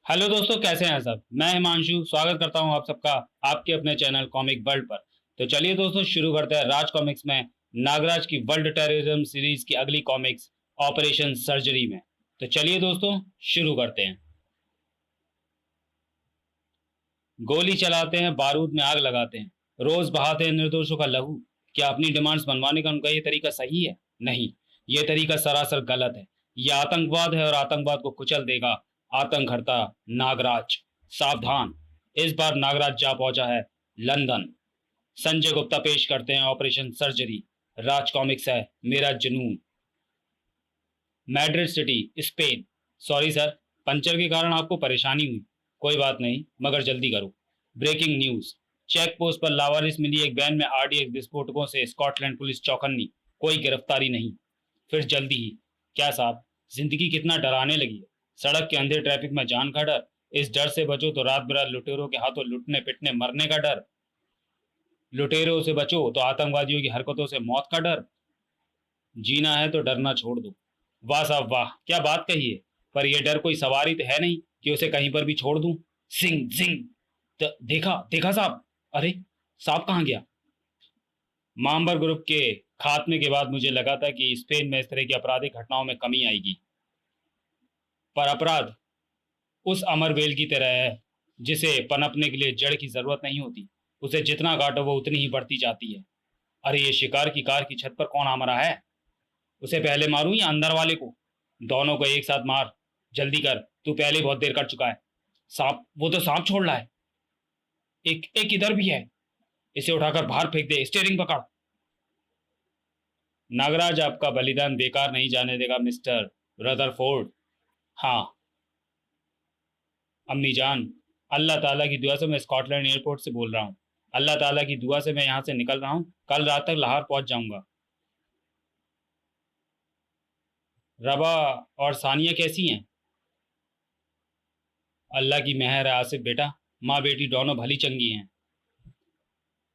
Hello दोस्तों, कैसे हैं सब। मैं हिमांशु स्वागत करता हूं आप सबका आपके अपने चैनल कॉमिक वर्ल्ड पर। तो चलिए दोस्तों, शुरू करते हैं राज कॉमिक्स में नागराज की वर्ल्ड टेररिज्म सीरीज की अगली कॉमिक्स ऑपरेशन सर्जरी में। तो चलिए दोस्तों, शुरू करते हैं। गोली चलाते हैं, बारूद में आग लगाते हैं, रोज बहाते हैं निर्दोषों का लहू। क्या अपनी डिमांड्स मनवाने का उनका ये तरीका सही है? नहीं, ये तरीका सरासर गलत है। ये आतंकवाद है और आतंकवाद को कुचल देगा आतंकहर्ता नागराज। सावधान, इस बार नागराज जा पहुंचा है लंदन। संजय गुप्ता पेश करते हैं ऑपरेशन सर्जरी। राज कॉमिक्स है मेरा जुनून। Madrid city, Spain. Sorry sir, puncture के कारण आपको परेशानी हुई। कोई बात नहीं, मगर जल्दी करो। Breaking news. चेक पोस्ट पर लावारिस मिली एक वैन में आरडीएक्स विस्फोटकों से स्कॉटलैंड पुलिस चौकन्नी। कोई गिरफ्तारी नहीं। फिर जल्दी ही। क्या साहब, जिंदगी कितना डराने लगी है। सड़क के अंधे ट्रैफिक में जान का डर। इस डर से बचो तो रात बिरात लुटेरों के हाथों लुटने पिटने मरने का डर। लुटेरों से बचो तो आतंकवादियों की हरकतों से मौत का डर। जीना है तो डरना छोड़ दो। वाह साहब वाह, क्या बात कही है। पर यह डर कोई सवारी तो है नहीं कि उसे कहीं पर भी छोड़ दूं। सिंह सिंह। तो देखा देखा साहब। अरे, साहब कहाँ गया? माम्बर ग्रुप के खात्मे के बाद मुझे लगा था कि स्पेन में इस तरह की आपराधिक घटनाओं में कमी आएगी। पर अपराध उस अमर बेल की तरह है जिसे पनपने के लिए जड़ की जरूरत नहीं होती। उसे जितना काटो वो उतनी ही बढ़ती जाती है। अरे, ये शिकार की कार की छत पर कौन आ मरा है? उसे पहले मारूं या अंदर वाले को? दोनों को एक साथ मार। जल्दी कर, तू पहले ही बहुत देर कर चुका है। सांप, वो तो सांप छोड़ रहा है। एक एक इधर भी है। इसे उठाकर बाहर फेंक दे, स्टीयरिंग पकड़। नागराज आपका बलिदान बेकार नहीं जाने देगा मिस्टर रदरफोर्ड। हाँ अम्मी जान, अल्लाह ताला की दुआ से मैं स्कॉटलैंड एयरपोर्ट से बोल रहा हूँ। अल्लाह ताला की दुआ से मैं यहाँ से निकल रहा हूँ। कल रात तक लाहौर पहुंच जाऊंगा। रबा और सानिया कैसी हैं? अल्लाह की मेहर है आसिफ बेटा। माँ बेटी दोनों भली चंगी हैं।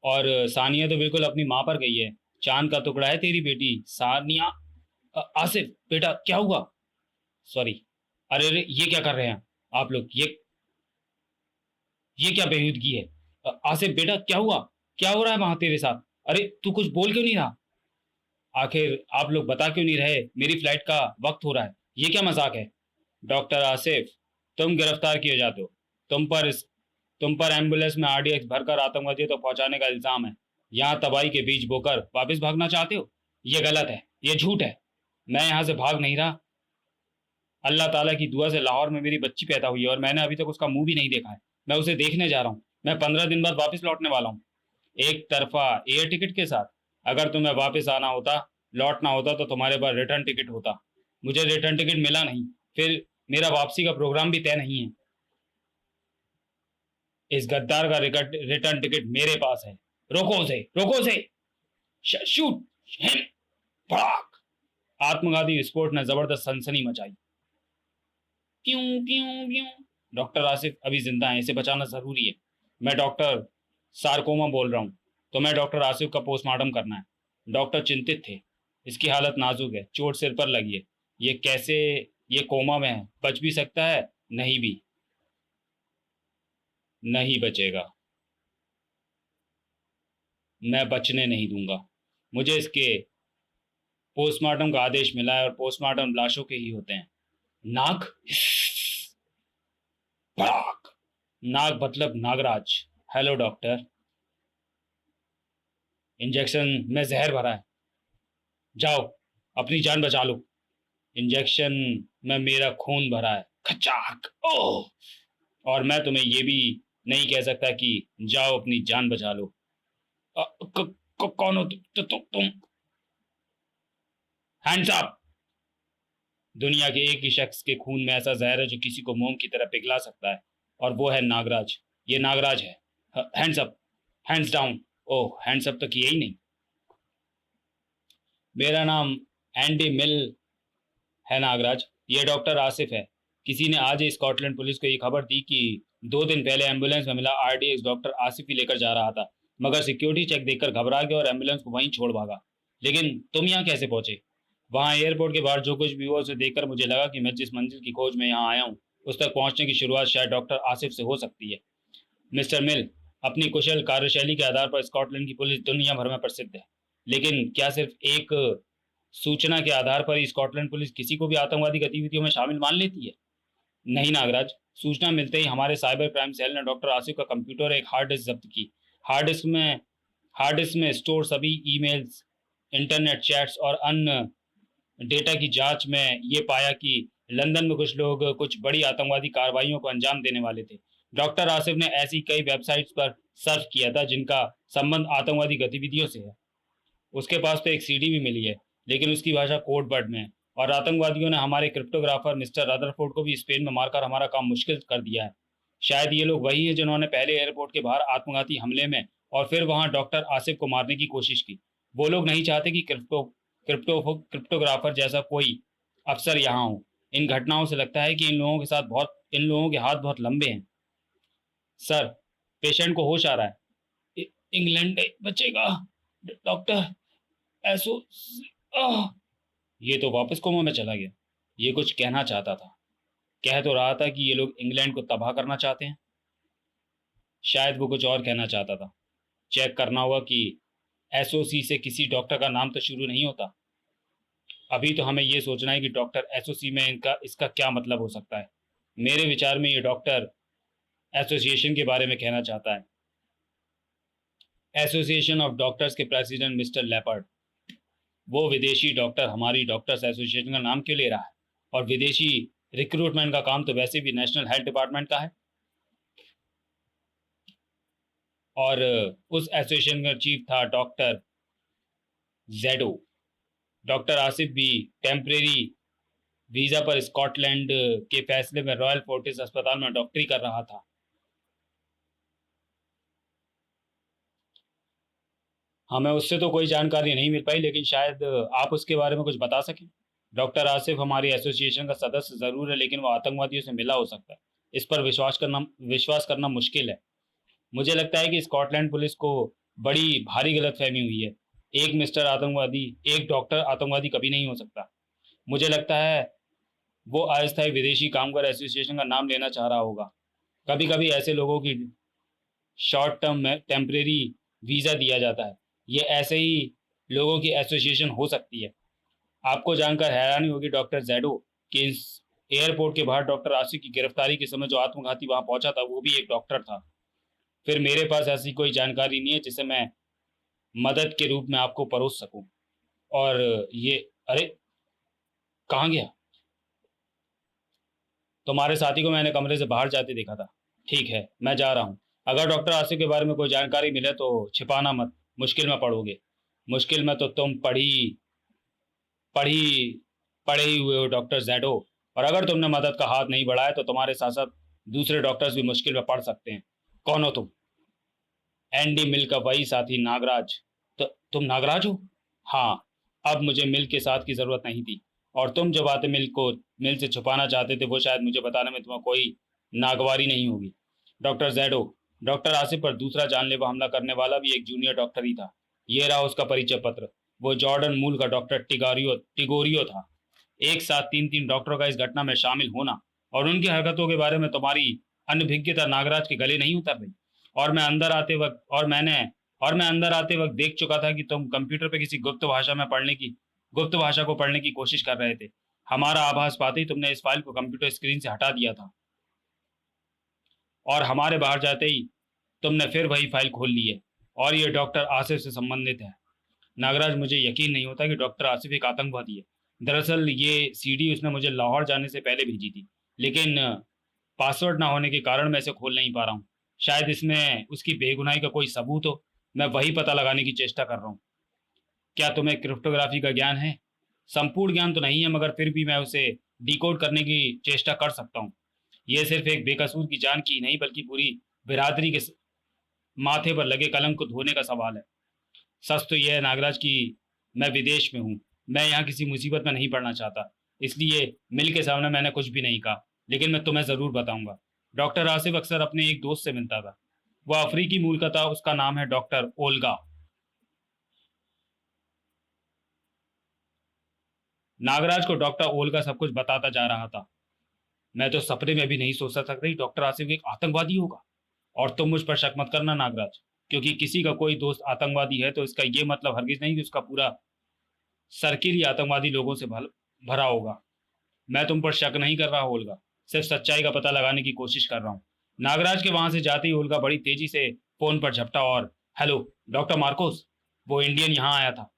और सानिया तो बिल्कुल अपनी माँ पर गई है। चांद का टुकड़ा है तेरी बेटी सानिया। आसिफ बेटा, क्या हुआ? सॉरी। अरे अरे, ये क्या कर रहे हैं आप लोग? ये क्या बेहूदगी है? आसिफ बेटा, क्या हुआ? क्या हो रहा है वहां तेरे साथ? अरे, तू कुछ बोल क्यों नहीं रहा? आखिर आप लोग बता क्यों नहीं रहे? मेरी फ्लाइट का वक्त हो रहा है। ये क्या मजाक है? डॉक्टर आसिफ, तुम गिरफ्तार किए जाते हो। तुम पर एम्बुलेंस में आरडीएक्स भरकर आतंकवादियों तक पहुंचाने का इल्जाम है। यहाँ तबाही के बीच बोकर वापस भागना चाहते हो? ये गलत है, ये झूठ है। मैं यहाँ से भाग नहीं रहा। अल्लाह ताला की दुआ से लाहौर में मेरी बच्ची पैदा हुई है और मैंने अभी तक उसका मुंह भी नहीं देखा है। मैं उसे देखने जा रहा हूँ। मैं 15 दिन बाद वापस लौटने वाला हूँ, एक तरफा एयर टिकट के साथ। अगर तुम्हें वापस आना होता, लौटना होता, तो तुम्हारे पास रिटर्न टिकट होता। मुझे रिटर्न टिकट मिला नहीं। फिर मेरा वापसी का प्रोग्राम भी तय नहीं है। इस गद्दार का रिटर्न टिकट मेरे पास है। रोको उसे, रोको उसे। Shoot him. भड़ाक। आत्मघाती विस्फोट ने जबरदस्त सनसनी मचाई। प्यूं प्यूं प्यूं। डॉक्टर आसिफ अभी जिंदा है, इसे बचाना जरूरी है। मैं डॉक्टर सारकोमा बोल रहा हूँ। तो मैं डॉक्टर आसिफ का पोस्टमार्टम करना है। डॉक्टर चिंतित थे। इसकी हालत नाजुक है, चोट सिर पर लगी है। ये कैसे? ये कोमा में है, बच भी सकता है, नहीं भी। नहीं बचेगा। मैं बचने नहीं दूंगा। मुझे इसके पोस्टमार्टम का आदेश मिला है और पोस्टमार्टम लाशों के ही होते हैं। नाग। भड़ाक। नाग मतलब नागराज। Hello doctor. इंजेक्शन में जहर भरा है। जाओ, अपनी जान बचा लो। इंजेक्शन में मेरा खून भरा है। खचाक। ओह। और मैं तुम्हें ये भी नहीं कह सकता कि जाओ अपनी जान बचा लो। कौन हो तुम? Hands up. दुनिया के एक ही शख्स के खून में ऐसा जहर है जो किसी को मोम की तरह पिघला सकता है, और वो है नागराज। ये नागराज है। Hands up. Hands down. Oh, hands up तो किए ही नहीं। मेरा नाम एंडी मिल है नागराज। ये डॉक्टर आसिफ है। किसी ने आज ही स्कॉटलैंड पुलिस को ये खबर दी कि 2 दिन पहले एम्बुलेंस में मिला आरडीएक्स डॉक्टर आसिफ ही लेकर जा रहा था, मगर सिक्योरिटी चेक देखकर घबरा गया और एम्बुलेंस को वहीं छोड़ भागा। लेकिन तुम यहाँ कैसे पहुंचे? वहां एयरपोर्ट के बाहर जो कुछ भी हुआ उसे देखकर मुझे लगा कि मैं जिस मंजिल की खोज में यहाँ आया हूँ उस तक पहुंचने की शुरुआत शायद डॉक्टर आसिफ से हो सकती है। मिस्टर मिल, अपनी कुशल कार्यशैली के आधार पर स्कॉटलैंड की पुलिस दुनिया भर में प्रसिद्ध है, लेकिन क्या सिर्फ एक सूचना के आधार पर ही स्कॉटलैंड पुलिस किसी को भी आतंकवादी गतिविधियों में शामिल मान लेती है? नहीं नागराज, सूचना मिलते ही हमारे साइबर क्राइम सेल ने डॉक्टर आसिफ का कंप्यूटर और एक हार्ड डिस्क जब्त की। हार्ड डिस्क में हार्ड डिस्क में स्टोर सभी ईमेल्स, इंटरनेट चैट्स और अन्य डेटा की जांच में ये पाया कि लंदन में कुछ लोग कुछ बड़ी आतंकवादी कार्रवाइयों को अंजाम देने वाले थे। डॉक्टर आसिफ ने ऐसी कई वेबसाइट्स पर सर्च किया था जिनका संबंध आतंकवादी गतिविधियों से है। उसके पास तो एक सीडी भी मिली है, लेकिन उसकी भाषा कोड वर्ड में है, और आतंकवादियों ने हमारे क्रिप्टोग्राफर मिस्टर रदरफोर्ड को भी स्पेन में मारकर हमारा काम मुश्किल कर दिया है। शायद ये लोग वही हैं जिन्होंने पहले एयरपोर्ट के बाहर आत्मघाती हमले में और फिर वहां डॉक्टर आसिफ को मारने की कोशिश की। वो लोग नहीं चाहते कि क्रिप्टोग्राफर जैसा कोई अफसर यहाँ हो। इन घटनाओं से लगता है कि इन लोगों के हाथ बहुत लंबे हैं। सर, पेशेंट को होश आ रहा है। इंग्लैंड बचेगा डॉक्टर। ऐसो आह! ये तो वापस कोमा में चला गया। ये कुछ कहना चाहता था। कह तो रहा था कि ये लोग इंग्लैंड को तबाह करना चाहते हैं। शायद वो कुछ और कहना चाहता था। चेक करना होगा कि एसओसी से किसी डॉक्टर का नाम तो शुरू नहीं होता। अभी तो हमें ये सोचना है कि डॉक्टर एसओसी में इनका इसका क्या मतलब हो सकता है। मेरे विचार में ये डॉक्टर एसोसिएशन के बारे में कहना चाहता है। एसोसिएशन ऑफ डॉक्टर्स के प्रेसिडेंट मिस्टर लेपर्ड। वो विदेशी डॉक्टर हमारी डॉक्टर्स एसोसिएशन का नाम क्यों ले रहा है? और विदेशी रिक्रूटमेंट का काम तो वैसे भी नेशनल हेल्थ डिपार्टमेंट का है। और उस एसोसिएशन का चीफ था डॉक्टर जेडो। डॉक्टर आसिफ भी टेम्परेरी वीज़ा पर स्कॉटलैंड के फैसले में रॉयल फोर्टिस अस्पताल में डॉक्टरी कर रहा था। हमें उससे तो कोई जानकारी नहीं मिल पाई, लेकिन शायद आप उसके बारे में कुछ बता सकें। डॉक्टर आसिफ हमारी एसोसिएशन का सदस्य ज़रूर है, लेकिन वो आतंकवादियों से मिला हो सकता है। इस पर विश्वास करना मुश्किल है। मुझे लगता है कि स्कॉटलैंड पुलिस को बड़ी भारी गलतफहमी हुई है। एक डॉक्टर आतंकवादी कभी नहीं हो सकता। मुझे लगता है वो अस्थायी विदेशी कामगार एसोसिएशन का नाम लेना चाह रहा होगा। कभी कभी ऐसे लोगों की शॉर्ट टर्म में टेम्परेरी वीज़ा दिया जाता है। ये ऐसे ही लोगों की एसोसिएशन हो सकती है। आपको जानकर हैरानी होगी डॉक्टर जैडो कि इस एयरपोर्ट के बाहर डॉक्टर आसिफ की गिरफ्तारी के समय जो आत्मघाती वहां पहुंचा था वो भी एक डॉक्टर था। फिर मेरे पास ऐसी कोई जानकारी नहीं है जिसे मैं मदद के रूप में आपको परोस सकूं। और ये अरे, कहाँ गया? तुम्हारे साथी को मैंने कमरे से बाहर जाते देखा था। ठीक है, मैं जा रहा हूँ। अगर डॉक्टर आसिफ के बारे में कोई जानकारी मिले तो छिपाना मत, मुश्किल में पड़ोगे। मुश्किल में तो तुम पढ़ी पढ़े ही हुए हो डॉक्टर जैडो। और अगर तुमने मदद का हाथ नहीं बढ़ाया तो तुम्हारे साथ साथ दूसरे डॉक्टर्स भी मुश्किल में पड़ सकते हैं। कौन हो तुम? एंडी मिल का वही साथी नागराज। तो तुम नागराज हो? हाँ। अब मुझे मिल के साथ की जरूरत नहीं थी। और तुम जो बातें मिल से छुपाना चाहते थे वो शायद मुझे बताने में तुम्हें कोई नागवारी नहीं होगी। डॉक्टर जैडो, डॉक्टर आसिफ पर दूसरा जानलेवा हमला करने वाला भी एक जूनियर डॉक्टर ही था। ये रहा उसका परिचय पत्र। वो जॉर्डन मूल का डॉक्टर टिगोरियो था। एक साथ तीन तीन डॉक्टरों का इस घटना में शामिल होना और उनकी हरकतों के बारे में तुम्हारी अनभिज्ञता नागराज के गले नहीं उतर रही। और मैं अंदर आते वक्त और मैं अंदर आते वक्त देख चुका था कि तुम कंप्यूटर पे किसी गुप्त भाषा को पढ़ने की कोशिश कर रहे थे। हमारा आभास पाते ही तुमने इस फाइल को कंप्यूटर स्क्रीन से हटा दिया था, और हमारे बाहर जाते ही तुमने फिर वही फाइल खोल ली है। और ये डॉक्टर आसिफ से संबंधित है। नागराज, मुझे यकीन नहीं होता कि डॉक्टर आसिफ एक आतंकवादी है। दरअसल ये सीडी उसने मुझे लाहौर जाने से पहले भेजी थी, लेकिन पासवर्ड ना होने के कारण मैं इसे खोल नहीं पा रहा हूँ। शायद इसमें उसकी बेगुनाही का कोई सबूत हो। मैं वही पता लगाने की चेष्टा कर रहा हूँ। क्या तुम्हें क्रिप्टोग्राफी का ज्ञान है? संपूर्ण ज्ञान तो नहीं है, मगर फिर भी मैं उसे डिकोड करने की चेष्टा कर सकता हूँ। यह सिर्फ एक बेकसूर की जान की नहीं बल्कि पूरी बिरादरी के माथे पर लगे कलंक को धोने का सवाल है। सच तो यह है नागराज कि मैं विदेश में हूँ। मैं यहाँ किसी मुसीबत में नहीं पड़ना चाहता। इसलिए मिल के सामने मैंने कुछ भी नहीं कहा, लेकिन मैं तुम्हें ज़रूर बताऊंगा। डॉक्टर आसिफ अक्सर अपने एक दोस्त से मिलता था। वह अफ्रीकी मूल का था। उसका नाम है डॉक्टर ओल्गा। नागराज को डॉक्टर ओल्गा सब कुछ बताता जा रहा था। मैं तो सपने में भी नहीं सोच सकता कि डॉक्टर आसिफ एक आतंकवादी होगा। और तुम मुझ पर शक मत करना नागराज, क्योंकि किसी का कोई दोस्त आतंकवादी है तो इसका ये मतलब हरगिज नहीं कि उसका पूरा सर्किल ही आतंकवादी लोगों से भरा होगा। मैं तुम पर शक नहीं कर रहा ओल्गा, सिर्फ सच्चाई का पता लगाने की कोशिश कर रहा हूँ। नागराज के वहां से जाते ही ओल्गा बड़ी तेजी से फोन पर झपटा और, हेलो डॉक्टर मार्कोस, वो इंडियन यहाँ आया था।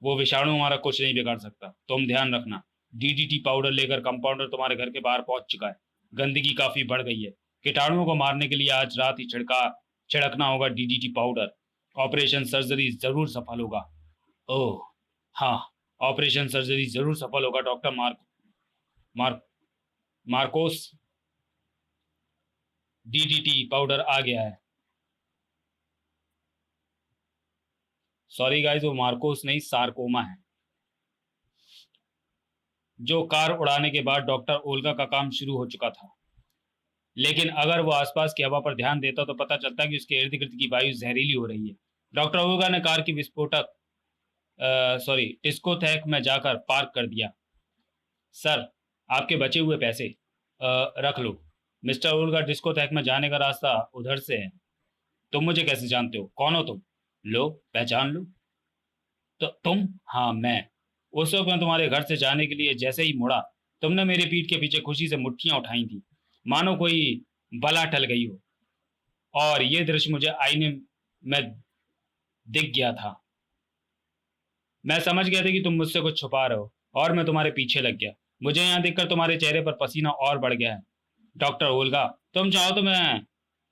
वो विषाणु हमारा कुछ नहीं बिगाड़ सकता, तुम ध्यान रखना। डीडीटी पाउडर लेकर कंपाउंडर तुम्हारे घर के बाहर पहुंच चुका है। गंदगी काफी बढ़ गई है। कीटाणुओं को मारने के लिए आज रात ही छिड़कना होगा डीडीटी पाउडर। ऑपरेशन सर्जरी जरूर सफल होगा। ओह हाँ, ऑपरेशन सर्जरी जरूर सफल होगा doctor Mark Marcos. DDT powder आ गया है। सॉरी गाइस, वो मार्कोस नहीं सार्कोमा है। जो कार उड़ाने के बाद डॉक्टर ओल्गा का काम शुरू हो चुका था, लेकिन अगर वो आसपास की हवा पर ध्यान देता तो पता चलता कि उसके इर्द गिर्द की वायु जहरीली हो रही है। डॉक्टर ओल्गा ने कार की विस्फोटक डिस्कोथेक में जाकर पार्क कर दिया। सर, आपके बचे हुए पैसे रख लो। मिस्टर ओल्गा, डिस्कोथेक में जाने का रास्ता उधर से है। तुम मुझे कैसे जानते हो? कौन हो तुम? लो, पहचान लो। तो तुम? हाँ, मैं। उस वक्त मैं तुम्हारे घर से जाने के लिए जैसे ही मुड़ा, तुमने मेरी पीठ के पीछे खुशी से मुट्ठियां उठाई थी, मानो कोई बला टल गई हो। और ये दृश्य मुझे आईने में दिख गया था। मैं समझ गया था कि तुम मुझसे कुछ छुपा रहे हो और मैं तुम्हारे पीछे लग गया। मुझे यहाँ देखकर तुम्हारे चेहरे पर पसीना और बढ़ गया है। डॉक्टर ओल्गा, तुम चाहो तो मैं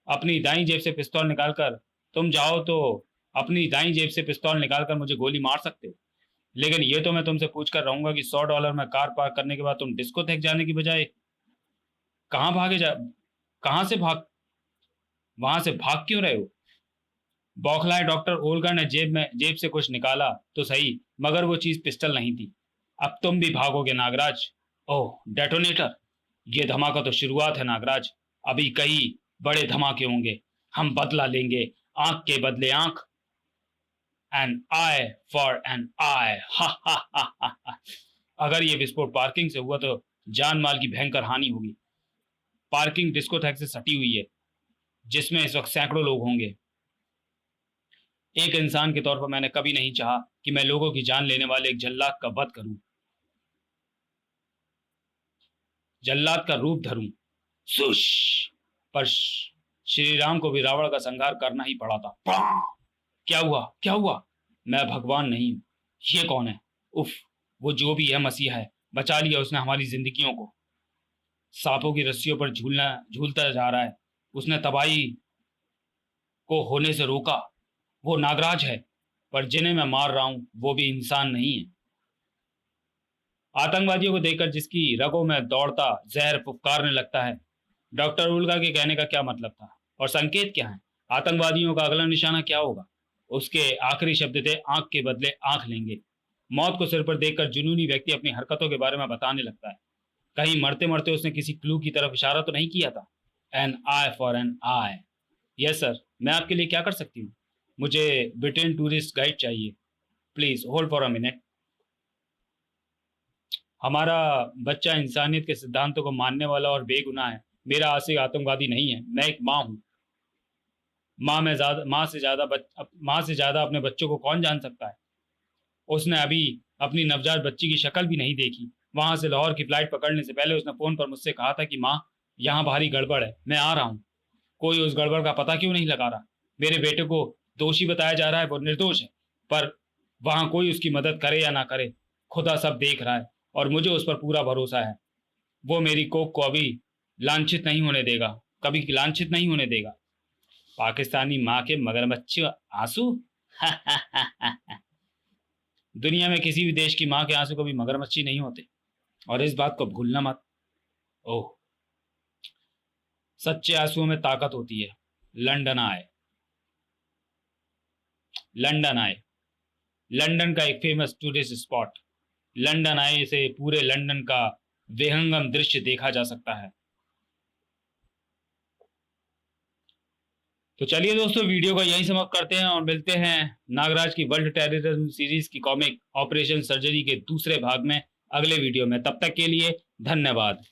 अपनी दाईं जेब से पिस्तौल निकालकर तुम चाहो तो अपनी दाईं जेब से पिस्तौल निकालकर मुझे गोली मार सकते हो, लेकिन ये तो मैं तुमसे पूछ कर रहूंगा कि $100 में कार पार्क करने के बाद तुम डिस्को तक जाने की बजाय कहाँ भागे जा कहाँ से भाग वहां से भाग क्यों रहे हो? बौखलाए डॉक्टर ओल्गा ने जेब से कुछ निकाला तो सही, मगर वो चीज पिस्टल नहीं थी। अब तुम भी भागोगे नागराज? ओह, डेटोनेटर। ये धमाका तो शुरुआत है नागराज, अभी कई बड़े धमाके होंगे। हम बदला लेंगे, आंख के बदले आंख। एन आई फॉर एन आई, हा हा हा हा। अगर ये विस्फोट पार्किंग से हुआ तो जान माल की भयंकर हानि होगी। पार्किंग डिस्कोथेक से सटी हुई है, जिसमें इस वक्त सैकड़ों लोग होंगे। एक इंसान के तौर पर मैंने कभी नहीं चाहा कि मैं लोगों की जान लेने वाले एक जल्लाद का वध करूं, जल्लाद का रूप धरूं। सुश! पर श्री राम को भी रावण का संहार करना ही पड़ा था। क्या हुआ? क्या हुआ? मैं भगवान नहीं हूं। ये कौन है? उफ! वो जो भी है मसीहा है। बचा लिया उसने हमारी जिंदगियों को। सांपों की रस्सियों पर झूलता जा रहा है। उसने तबाही को होने से रोका। वो नागराज है, पर जिन्हें मैं मार रहा हूं वो भी इंसान नहीं है। आतंकवादियों को देखकर जिसकी रगों में दौड़ता जहर फुफकारने लगता है। डॉक्टर उल्गा के कहने का क्या मतलब था और संकेत क्या है? आतंकवादियों का अगला निशाना क्या होगा? उसके आखिरी शब्द थे, आंख के बदले आंख लेंगे। मौत को सिर पर देखकर जुनूनी व्यक्ति अपनी हरकतों के बारे में बताने लगता है। कहीं मरते मरते उसने किसी क्लू की तरफ इशारा तो नहीं किया था? N I for N I. Yes sir, मैं आपके लिए क्या कर सकती हूँ? मुझे ब्रिटेन टूरिस्ट गाइड चाहिए। Please hold for a minute. हमारा बच्चा इंसानियत के सिद्धांतों को मानने वाला और बेगुनाह है। मेरा आशिक आतंकवादी नहीं है। मैं एक माँ हूँ। माँ से ज्यादा अपने बच्चों को कौन जान सकता है? उसने अभी अपनी नवजात बच्ची की शक्ल भी नहीं देखी। वहां से लाहौर की फ्लाइट पकड़ने से पहले उसने फोन पर मुझसे कहा था कि माँ, यहाँ भारी गड़बड़ है, मैं आ रहा हूँ। कोई उस गड़बड़ का पता क्यों नहीं लगा रहा? मेरे बेटे को दोषी बताया जा रहा है, वो निर्दोष है, पर वहां कोई उसकी मदद करे या ना करे, खुदा सब देख रहा है और मुझे उस पर पूरा भरोसा है। वो मेरी कोख को अभी लांछित नहीं होने देगा, कभी लांछित नहीं होने देगा। पाकिस्तानी माँ के मगरमच्छ आंसू। दुनिया में किसी भी देश की माँ के आंसू कभी मगरमच्छी नहीं होते, और इस बात को भूलना मत। ओह, सच्चे आंसुओं में ताकत होती है। लंदन आए, लंदन आए। लंदन का एक फेमस टूरिस्ट स्पॉट। लंदन आए से पूरे लंदन का विहंगम दृश्य देखा जा सकता है। तो चलिए दोस्तों, वीडियो का यही समाप्त करते हैं और मिलते हैं नागराज की वर्ल्ड टेररिज्म सीरीज की कॉमिक ऑपरेशन सर्जरी के दूसरे भाग में अगले वीडियो में। तब तक के लिए धन्यवाद।